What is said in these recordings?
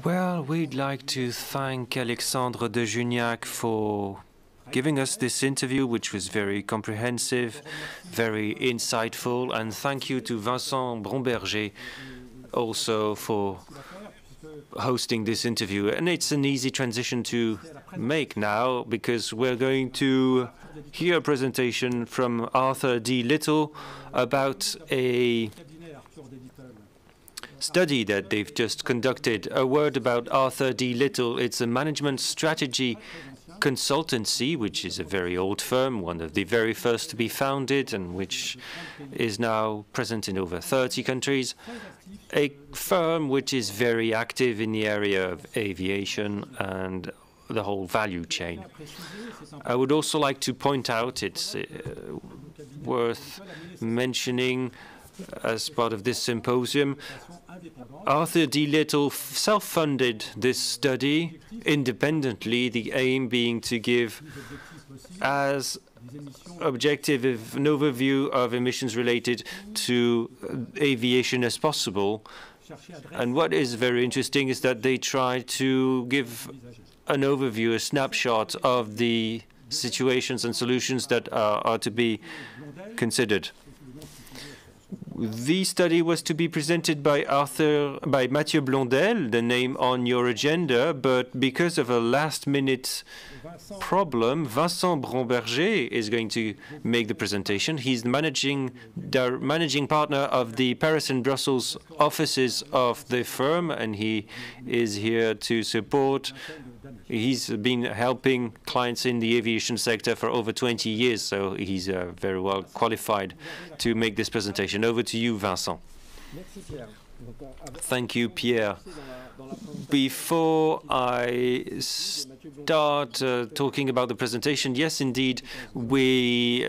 Well, we'd like to thank Alexandre de Juniac for giving us this interview, which was very comprehensive, very insightful, and thank you to Vincent Bromberger also for hosting this interview. And it's an easy transition to make now, because we're going to hear a presentation from Arthur D. Little about a study that they've just conducted. A word about Arthur D. Little. It's a management strategy consultancy, which is a very old firm, one of the very first to be founded, and which is now present in over 30 countries. A firm which is very active in the area of aviation and the whole value chain. I would also like to point out, it's worth mentioning as part of this symposium, Arthur D. Little self-funded this study independently, the aim being to give as objective an overview of emissions related to aviation as possible. And what is very interesting is that they try to give an overview, a snapshot of the situations and solutions that are to be considered. The study was to be presented by Mathieu Blondel, the name on your agenda, but because of a last-minute problem, Vincent Bromberger is going to make the presentation. He's the managing partner of the Paris and Brussels offices of the firm, and he is here to support. He's been helping clients in the aviation sector for over 20 years, so he's very well qualified to make this presentation. Over to you, Vincent. Thank you, Pierre. Before I start talking about the presentation, yes, indeed, we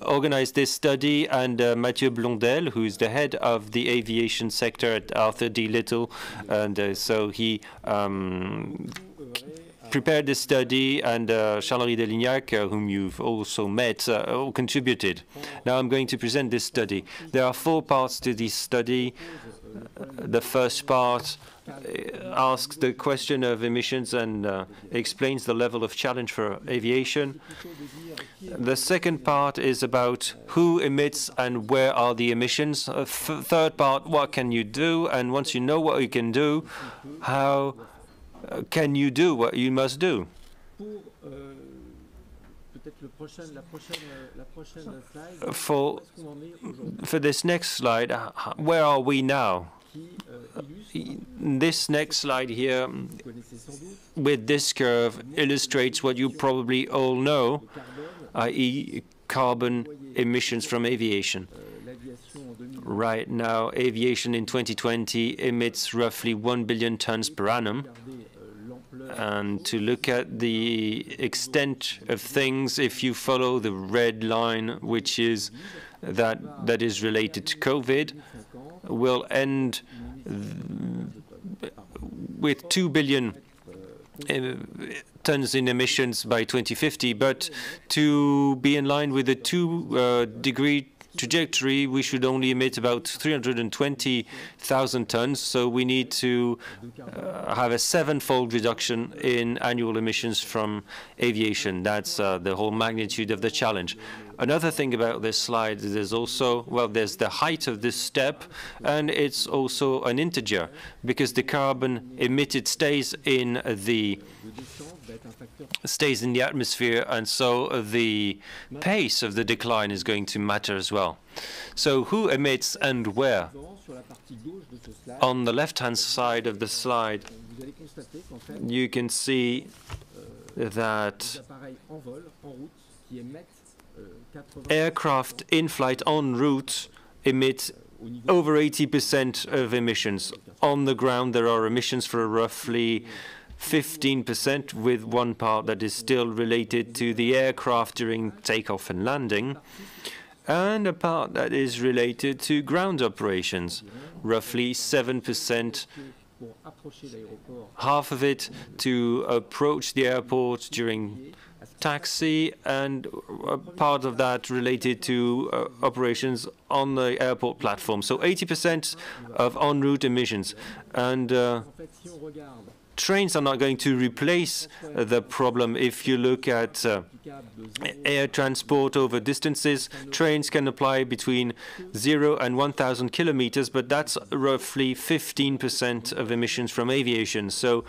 organized this study, and Mathieu Blondel, who is the head of the aviation sector at Arthur D. Little, and so he prepared this study, and Charles-Henri Delignac, whom you've also met, all contributed. Now I'm going to present this study. There are 4 parts to this study. The first part asks the question of emissions and explains the level of challenge for aviation. The second part is about who emits and where are the emissions. Third part, what can you do? And once you know what you can do, how can you do what you must do? For this next slide, where are we now? This next slide here with this curve illustrates what you probably all know, i.e. carbon emissions from aviation. Right now, aviation in 2020 emits roughly 1 billion tons per annum. And to look at the extent of things, if you follow the red line, which is that is related to COVID, will end with 2 billion tons in emissions by 2050. But to be in line with the 2-degree trajectory, we should only emit about 320,000 tons, so we need to have a 7-fold reduction in annual emissions from aviation. That's the whole magnitude of the challenge. Another thing about this slide is also, well, there's the height of this step, and it's also an integer, because the carbon emitted stays in the atmosphere, and so the pace of the decline is going to matter as well. So who emits and where? On the left-hand side of the slide, you can see that aircraft in flight en route emit over 80% of emissions. On the ground, there are emissions for roughly 15%, with one part that is still related to the aircraft during takeoff and landing, and a part that is related to ground operations, roughly 7%, half of it to approach the airport during taxi, and part of that related to operations on the airport platform. So 80% of en route emissions. And trains are not going to replace the problem. If you look at air transport over distances, trains can apply between 0 and 1,000 kilometers, but that's roughly 15% of emissions from aviation. So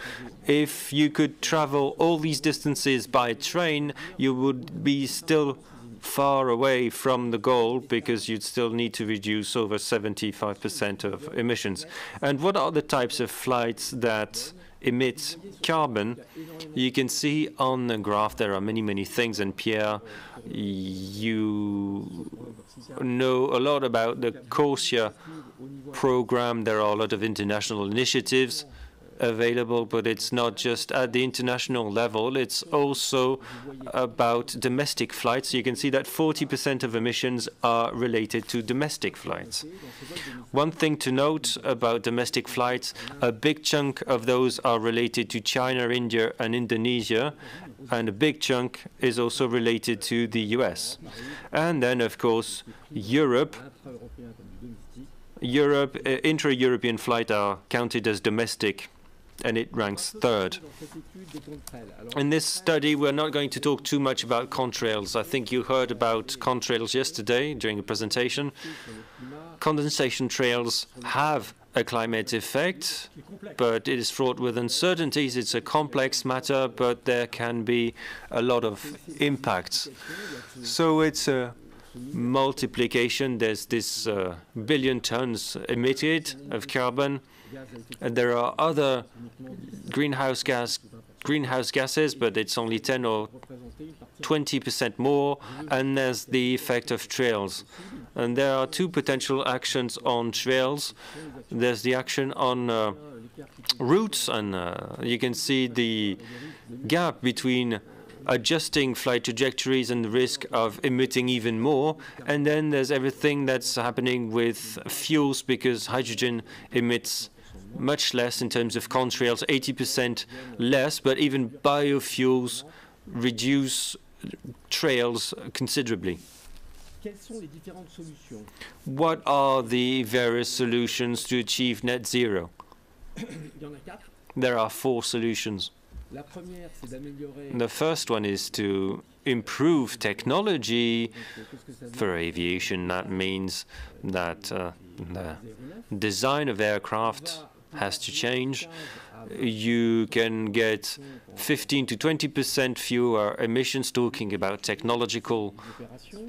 if you could travel all these distances by train, you would be still far away from the goal, because you'd still need to reduce over 75% of emissions. And what are the types of flights that emit carbon? You can see on the graph there are many, many things, and Pierre, you know a lot about the CORSIA program. There are a lot of international initiatives available, but it's not just at the international level, it's also about domestic flights. You can see that 40% of emissions are related to domestic flights. One thing to note about domestic flights, a big chunk of those are related to China, India, and Indonesia, and a big chunk is also related to the US. And then, of course, Europe, intra-European flights are counted as domestic, and it ranks third. In this study, we're not going to talk too much about contrails. I think you heard about contrails yesterday during the presentation. Condensation trails have a climate effect, but it is fraught with uncertainties. It's a complex matter, but there can be a lot of impacts. So it's a multiplication. There's this billion tons emitted of carbon. And there are other greenhouse gases, but it's only 10 or 20% more. And there's the effect of trails. And there are two potential actions on trails. There's the action on routes, and you can see the gap between adjusting flight trajectories and the risk of emitting even more. And then there's everything that's happening with fuels, because hydrogen emits much less in terms of contrails, 80% less, but even biofuels reduce trails considerably. What are the various solutions to achieve net zero? There are 4 solutions. The first one is to improve technology for aviation. That means that the design of aircraft has to change. You can get 15 to 20% fewer emissions, talking about technological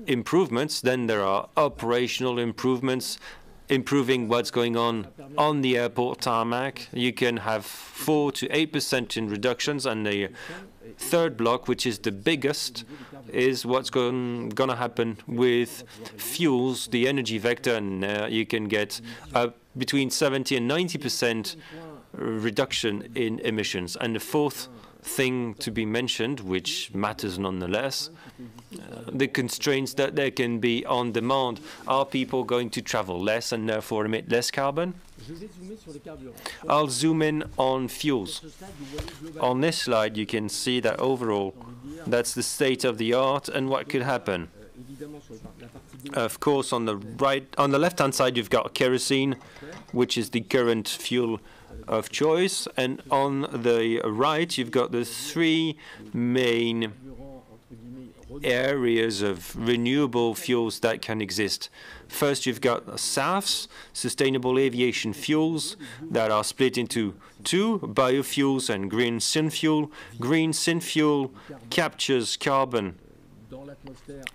improvements. Then there are operational improvements, improving what's going on the airport tarmac. You can have 4 to 8% in reductions. And the third block, which is the biggest, is what's going to happen with fuels, the energy vector, and you can get between 70 and 90% reduction in emissions. And the fourth thing to be mentioned, which matters nonetheless, the constraints that there can be on demand. Are people going to travel less and therefore emit less carbon? I'll zoom in on fuels. On this slide, you can see that overall, that's the state of the art and what could happen. Of course, on the left-hand side, you've got kerosene, which is the current fuel of choice, and on the right, you've got the 3 main areas of renewable fuels that can exist. First, you've got SAFs, sustainable aviation fuels, that are split into 2, biofuels and green synfuel. Green synfuel captures carbon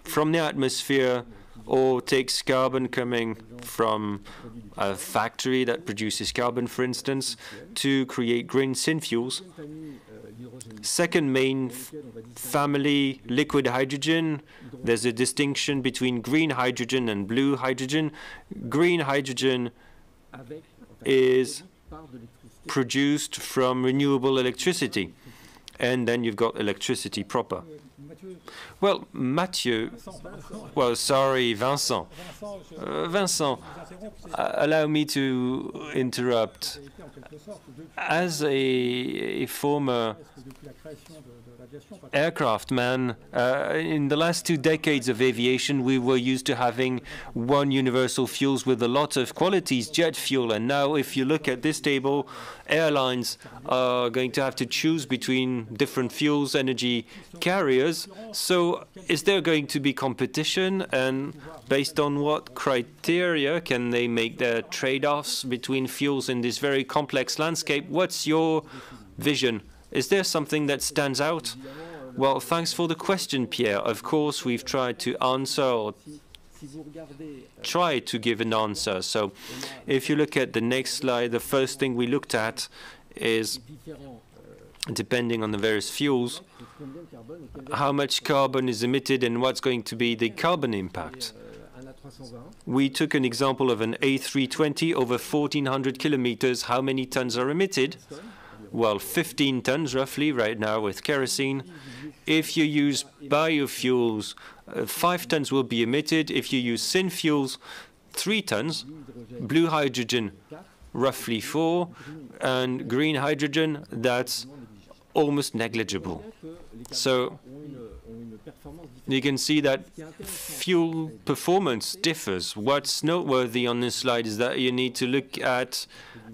from the atmosphere or takes carbon coming from a factory that produces carbon, for instance, to create green synfuels. Second main family, liquid hydrogen. There's a distinction between green hydrogen and blue hydrogen. Green hydrogen is produced from renewable electricity. And then you've got electricity proper. Well, Mathieu, well, sorry, Vincent. Vincent, allow me to interrupt. As a former aircraft man, in the last 2 decades of aviation, we were used to having one universal fuels with a lot of qualities, jet fuel. And now, if you look at this table, airlines are going to have to choose between different fuels, energy carriers. So is there going to be competition? And based on what criteria can they make their trade-offs between fuels in this very complex landscape? What's your vision? Is there something that stands out? Well, thanks for the question, Pierre. Of course, we've tried to answer or try to give an answer. So if you look at the next slide, the first thing we looked at is, depending on the various fuels, how much carbon is emitted and what's going to be the carbon impact. We took an example of an A320 over 1,400 kilometers. How many tons are emitted? Well, 15 tons roughly right now with kerosene. If you use biofuels, 5 tons will be emitted. If you use synfuels, 3 tons. Blue hydrogen, roughly 4. And green hydrogen, that's almost negligible. So you can see that fuel performance differs. What's noteworthy on this slide is that you need to look at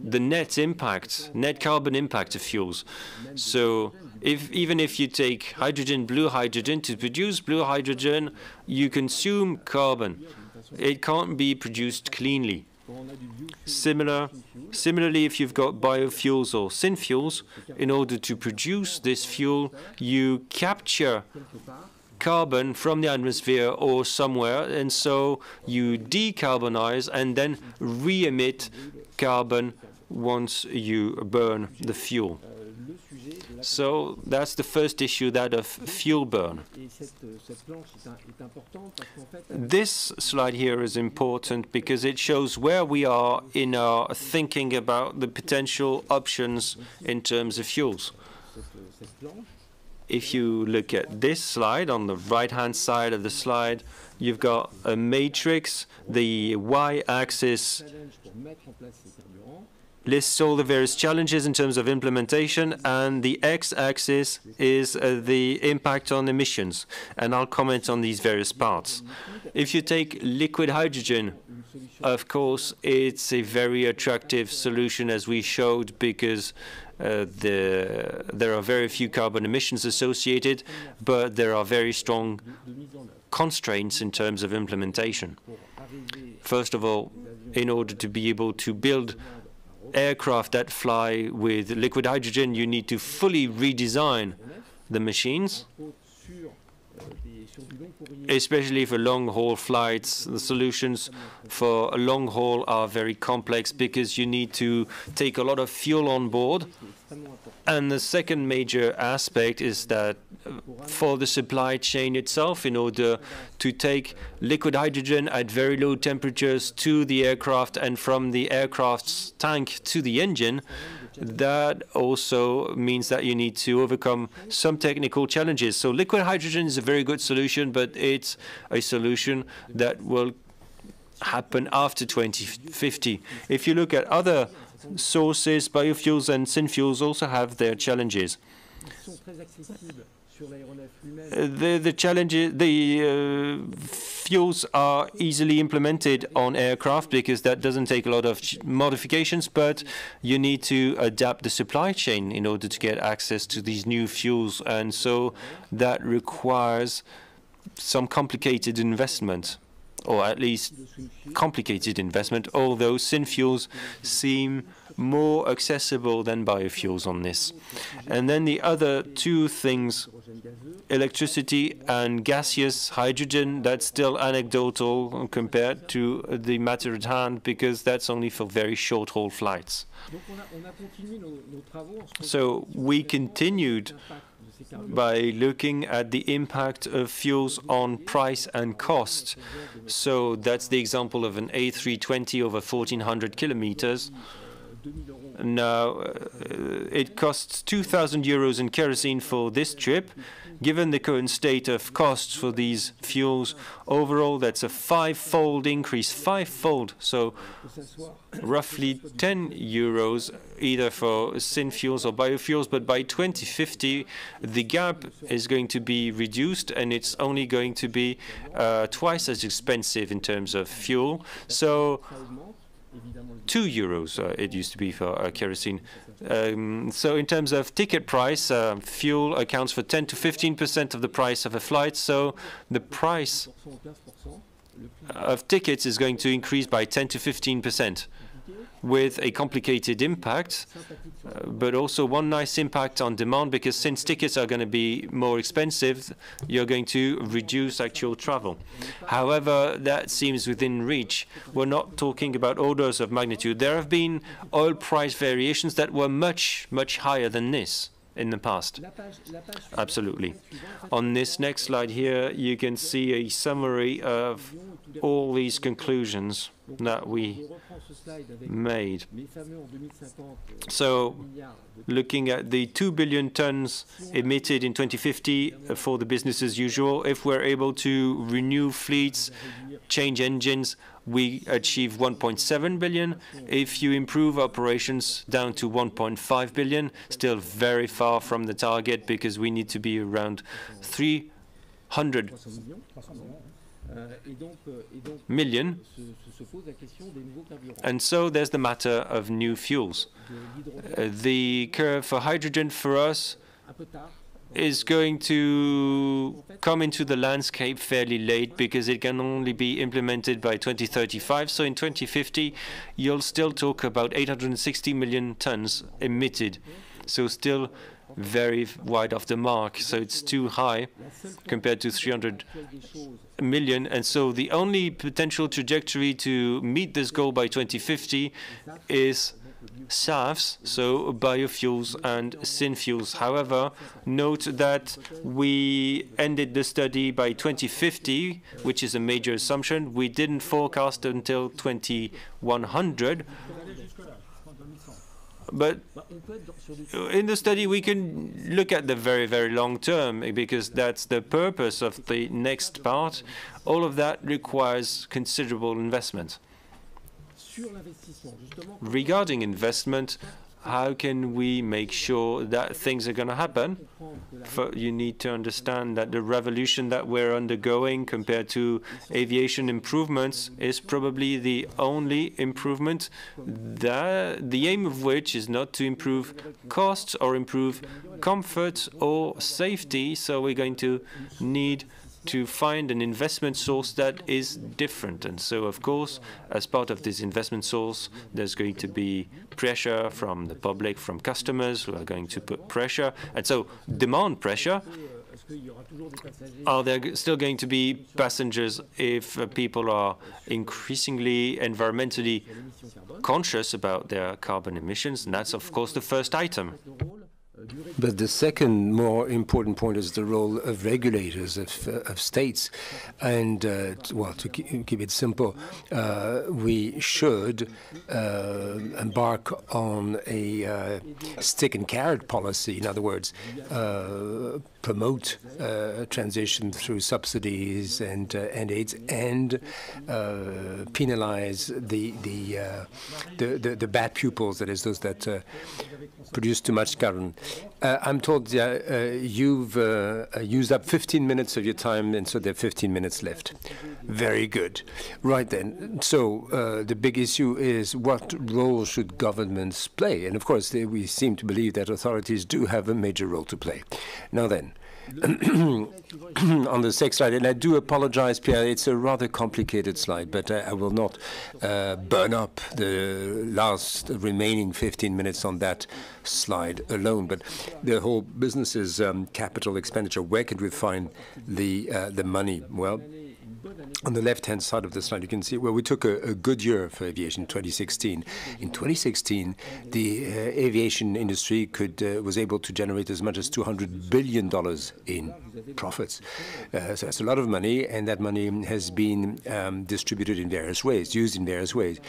the net impact, net carbon impact of fuels. So even if you take hydrogen, blue hydrogen, to produce blue hydrogen, you consume carbon. It can't be produced cleanly. Similarly, if you've got biofuels or synfuels, in order to produce this fuel, you capture carbon from the atmosphere or somewhere, and so you decarbonize and then re-emit carbon once you burn the fuel. So that's the first issue, that of fuel burn. This slide here is important because it shows where we are in our thinking about the potential options in terms of fuels. If you look at this slide, on the right-hand side of the slide, you've got a matrix. The y-axis lists all the various challenges in terms of implementation, and the x-axis is the impact on emissions. And I'll comment on these various parts. If you take liquid hydrogen, of course, it's a very attractive solution, as we showed, because there are very few carbon emissions associated, but there are very strong constraints in terms of implementation. First of all, in order to be able to build aircraft that fly with liquid hydrogen, you need to fully redesign the machines, especially for long-haul flights. The solutions for a long haul are very complex because you need to take a lot of fuel on board. And the second major aspect is that for the supply chain itself, in order to take liquid hydrogen at very low temperatures to the aircraft and from the aircraft's tank to the engine, that also means that you need to overcome some technical challenges. So liquid hydrogen is a very good solution, but it's a solution that will happen after 2050. If you look at other sources, biofuels and synfuels also have their challenges. The fuels are easily implemented on aircraft because that doesn't take a lot of modifications, but you need to adapt the supply chain in order to get access to these new fuels, and so that requires some complicated investment, or at least complicated investment, although synfuels seem more accessible than biofuels on this. And then the other two things, electricity and gaseous hydrogen, that's still anecdotal compared to the matter at hand, because that's only for very short-haul flights. So we continued by looking at the impact of fuels on price and cost. So that's the example of an A320 over 1,400 kilometers. Now, it costs 2,000 euros in kerosene for this trip. Given the current state of costs for these fuels, overall, that's a five-fold increase, five-fold. So roughly 10 euros either for synfuels or biofuels. But by 2050, the gap is going to be reduced, and it's only going to be twice as expensive in terms of fuel. So 2 euros it used to be for kerosene. So in terms of ticket price, fuel accounts for 10 to 15% of the price of a flight. So the price of tickets is going to increase by 10 to 15%, with a complicated impact, but also one nice impact on demand, because since tickets are going to be more expensive, you're going to reduce actual travel. However, that seems within reach. We're not talking about orders of magnitude. There have been oil price variations that were much, much higher than this in the past. Absolutely. On this next slide here, you can see a summary of all these conclusions that we made. So, looking at the 2 billion tons emitted in 2050 for the business as usual, if we're able to renew fleets, change engines, we achieve 1.7 billion. If you improve operations down to 1.5 billion, still very far from the target, because we need to be around 300 million. And so there's the matter of new fuels. The curve for hydrogen for us is going to come into the landscape fairly late, because it can only be implemented by 2035. So in 2050, you'll still talk about 860 million tons emitted. So still very wide off the mark. So it's too high compared to 300 million. And so the only potential trajectory to meet this goal by 2050 is SAFs, so biofuels and synfuels. However, note that we ended the study by 2050, which is a major assumption. We didn't forecast until 2100. But in the study, we can look at the very, very long term, because that's the purpose of the next part. All of that requires considerable investment. Regarding investment, how can we make sure that things are going to happen? You need to understand that the revolution that we're undergoing compared to aviation improvements is probably the only improvement, the aim of which is not to improve costs or improve comfort or safety. So we're going to need to find an investment source that is different. And so, of course, as part of this investment source, there's going to be pressure from the public, from customers who are going to put pressure. And so, demand pressure. Are there still going to be passengers if people are increasingly environmentally conscious about their carbon emissions? And that's, of course, the first item. But the second more important point is the role of regulators, of states. And, well, to keep it simple, we should embark on a stick and carrot policy. In other words, promote transition through subsidies and aids, and penalize the bad pupils, that is, those that produce too much carbon. I'm told you've used up 15 minutes of your time, and so there are 15 minutes left. Very good. Right then. So the big issue is, what role should governments play? And of course, we seem to believe that authorities do have a major role to play. Now then, on the next slide, and I do apologize, Pierre, it's a rather complicated slide, but I will not burn up the last remaining 15 minutes on that slide alone. But the whole business is capital expenditure. Where can we find the money? Well, on the left-hand side of the slide, you can see, well, we took a good year for aviation, 2016. In 2016, the aviation industry was able to generate as much as $200 billion in profits. So that's a lot of money, and that money has been distributed in various ways, used in various ways.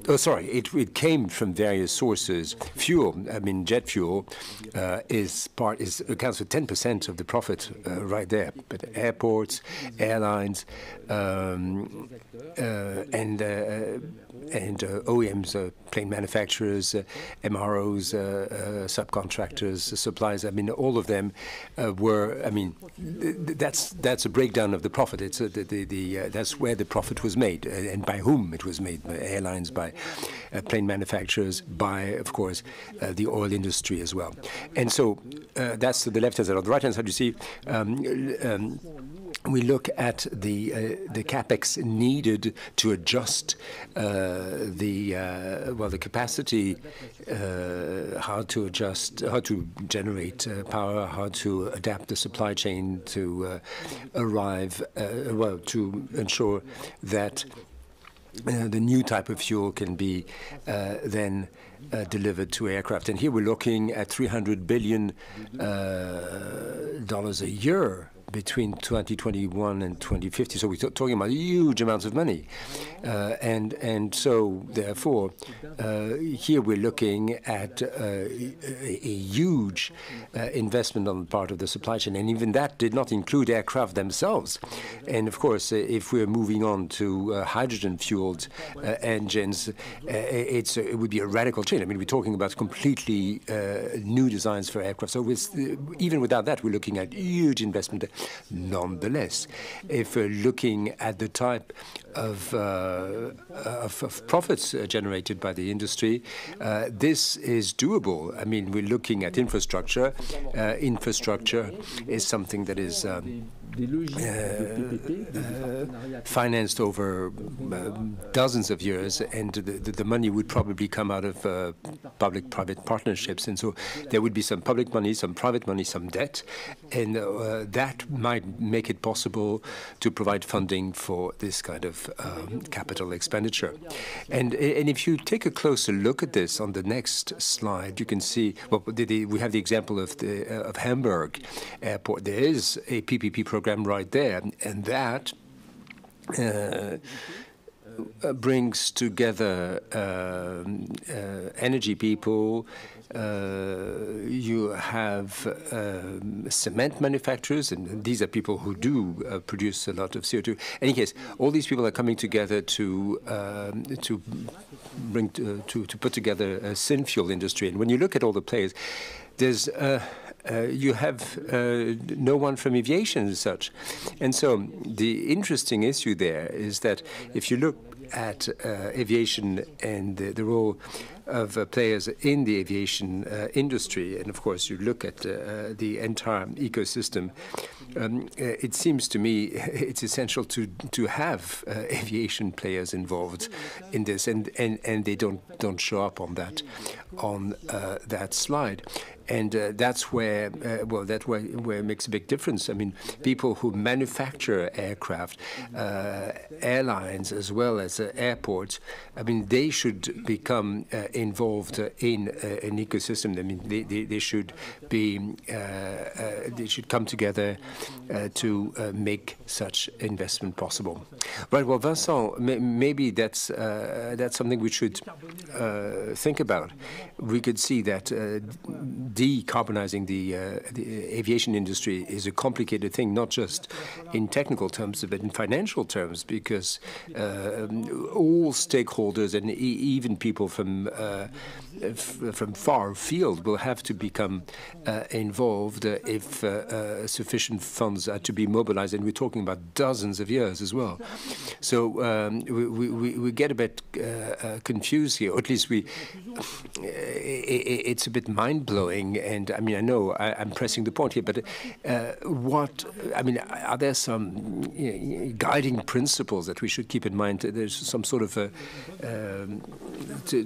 It came from various sources. Fuel, I mean, jet fuel accounts for 10% of the profit right there. But airports, airlines, and OEMs, plane manufacturers, MROs, subcontractors, suppliers. I mean, all of them were. I mean, that's a breakdown of the profit. It's that's where the profit was made, and by whom it was made: by airlines, by plane manufacturers, by, of course, the oil industry as well. And so that's the left hand side. On the right hand side, you see. We look at the capex needed to adjust the capacity, how to generate power, how to adapt the supply chain to to ensure that the new type of fuel can be then delivered to aircraft. And here we're looking at $300 billion a year between 2021 and 2050. So we're talking about huge amounts of money. And so, therefore, here we're looking at a huge investment on the part of the supply chain. And even that did not include aircraft themselves. And, of course, if we're moving on to hydrogen-fueled engines, it would be a radical change. I mean, we're talking about completely new designs for aircraft. So even without that, we're looking at huge investment. Nonetheless, if we're looking at the type of profits generated by the industry, this is doable. I mean, we're looking at infrastructure. Infrastructure is something that is financed over dozens of years, and the money would probably come out of public-private partnerships. And so there would be some public money, some private money, some debt, and that might make it possible to provide funding for this kind of capital expenditure. And if you take a closer look at this on the next slide, you can see, well, we have the example of Hamburg Airport. There is a PPP program right there, and that brings together energy people. You have cement manufacturers, and these are people who do produce a lot of CO2. In any case, all these people are coming together to put together a synfuel industry. And when you look at all the players, there's you have no one from aviation as such. And so the interesting issue there is that if you look at aviation and the role of players in the aviation industry, and of course you look at the entire ecosystem, it seems to me it's essential to have aviation players involved in this, and they don't show up on that slide. And that's where where it makes a big difference. I mean, people who manufacture aircraft, airlines, as well as airports, I mean, they should become involved in an ecosystem. I mean, they should be they should come together to make such investment possible. Right. Well, Vincent, maybe that's something we should think about. We could see that decarbonizing the aviation industry is a complicated thing, not just in technical terms, but in financial terms, because all stakeholders and even people from far afield will have to become involved if sufficient funds are to be mobilized, and we're talking about dozens of years as well. So we get a bit confused here, or at least it's a bit mind-blowing coming, and I mean, I know I'm pressing the point here, but are there some guiding principles that we should keep in mind? There's some sort of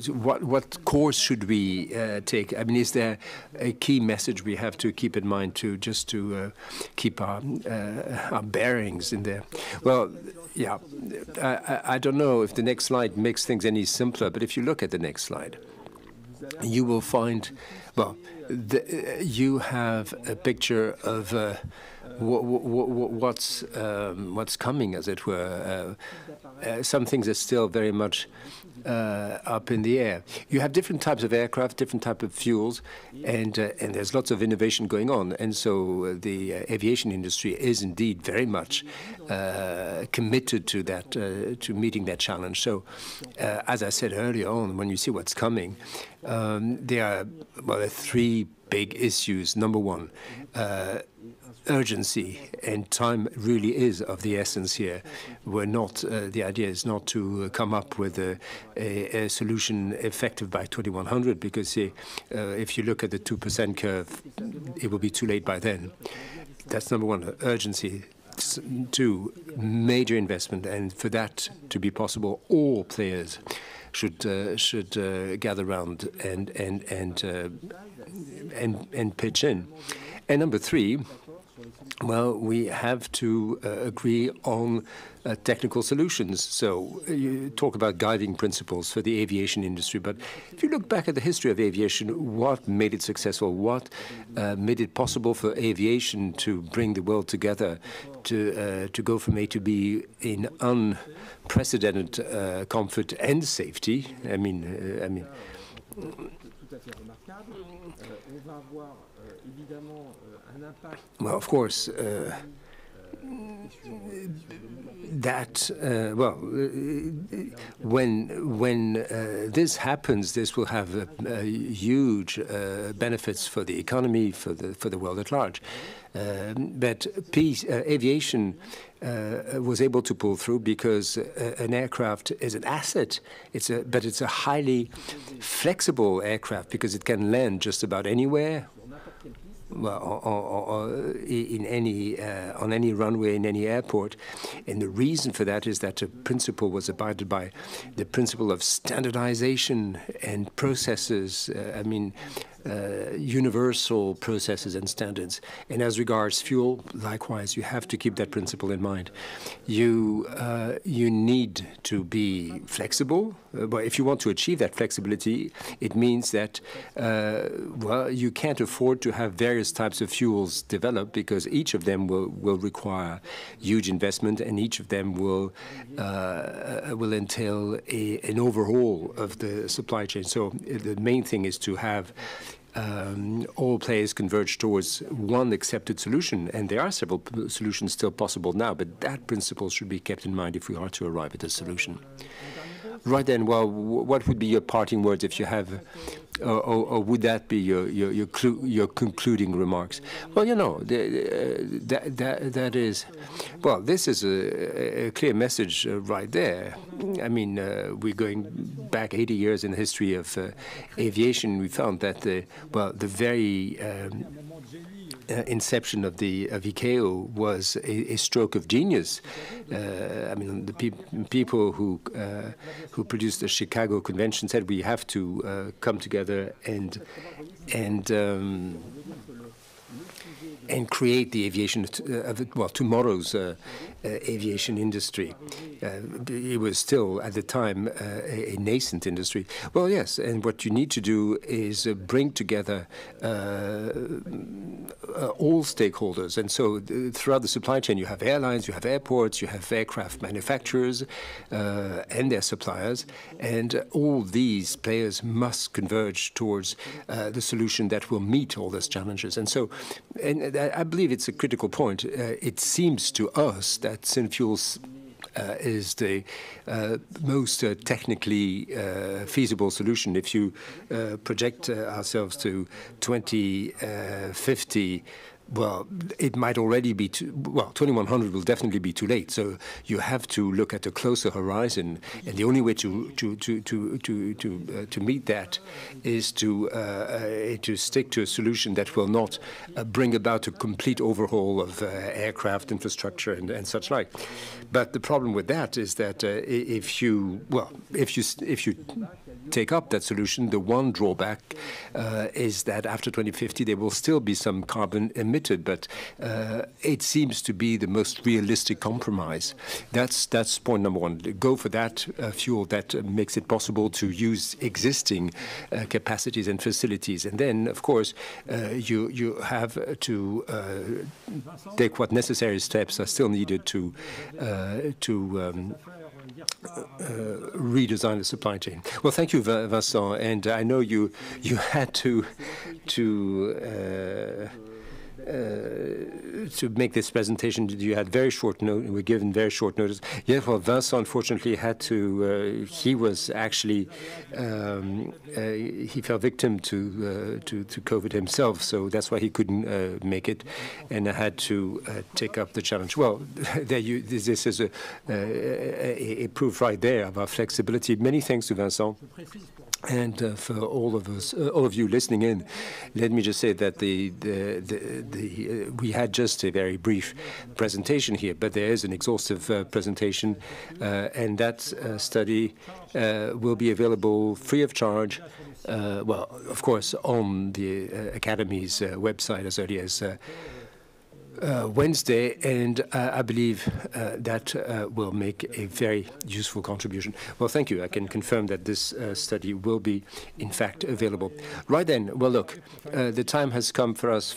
what course should we take? I mean, is there a key message we have to keep in mind to keep our bearings in there? Well, yeah, I don't know if the next slide makes things any simpler, but if you look at the next slide, you will find, well, you have a picture of what's coming, as it were. Some things are still very much up in the air. You have different types of aircraft, different type of fuels, and there's lots of innovation going on. And so the aviation industry is indeed very much committed to that, to meeting that challenge. So, as I said earlier on, when you see what's coming, there are three big issues. Number one, urgency, and time really is of the essence here. We're not, the idea is not to come up with a solution effective by 2100, because if you look at the 2% curve, it will be too late by then. That's number one, urgency. Two, major investment, and for that to be possible, all players should gather around and pitch in. And number three, well, we have to agree on technical solutions. So you talk about guiding principles for the aviation industry, but if you look back at the history of aviation, what made it successful? What made it possible for aviation to bring the world together, to go from A to B in unprecedented comfort and safety? I mean. Well, of course, when this happens, this will have huge benefits for the economy, for the world at large. But aviation was able to pull through because an aircraft is an asset. But it's a highly flexible aircraft because it can land just about anywhere. Well, or in on any runway, in any airport. And the reason for that is that the principle was abided by, the principle of standardization and processes, universal processes and standards. And as regards fuel, likewise, you have to keep that principle in mind. You need to be flexible. But if you want to achieve that flexibility, it means that, you can't afford to have various types of fuels developed, because each of them will require huge investment, and each of them will entail an overhaul of the supply chain. So the main thing is to have all players converge towards one accepted solution, and there are several solutions still possible now, but that principle should be kept in mind if we are to arrive at a solution. Right then, well, what would be your parting words if you have, or would that be your concluding remarks? Well, that is, well, this is a clear message right there. I mean, we're going back 80 years in the history of aviation. We found that the very inception of ICAO was a stroke of genius. The people who produced the Chicago Convention said we have to come together and create the aviation tomorrow's aviation industry. It was still, at the time, a nascent industry. Well, yes, and what you need to do is bring together all stakeholders. And so throughout the supply chain, you have airlines, you have airports, you have aircraft manufacturers and their suppliers, and all these players must converge towards the solution that will meet all those challenges. And so, I believe it's a critical point. It seems to us that synfuels is the most technically feasible solution. If you project ourselves to 2050, well, it might already be too, well, 2100 will definitely be too late. So you have to look at a closer horizon, and the only way to meet that is to stick to a solution that will not bring about a complete overhaul of aircraft infrastructure and such like. But the problem with that is that if you take up that solution, the one drawback is that after 2050 there will still be some carbon emitted, but it seems to be the most realistic compromise. That's point number one. Go for that fuel that makes it possible to use existing capacities and facilities, and then of course you have to take what necessary steps are still needed to redesign the supply chain. Well, thank you, Vincent, and I know you had to make this presentation. You had very short notice. We're given very short notice. Yeah, well, Vincent unfortunately had to. He was actually he fell victim to COVID himself, so that's why he couldn't make it, and I had to take up the challenge. Well, this is a proof right there of our flexibility. Many thanks to Vincent. And for all of us, all of you listening in, let me just say that we had just a very brief presentation here, but there is an exhaustive presentation, and that study will be available free of charge. Well, of course, on the Academy's website as early as Wednesday, and I believe that will make a very useful contribution. Well, thank you. I can confirm that this study will be, in fact, available. Right then, well, look, the time has come for us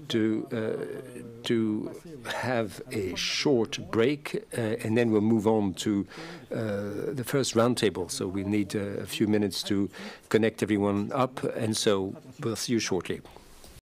to have a short break, and then we'll move on to the first roundtable. So we need a few minutes to connect everyone up, and so we'll see you shortly.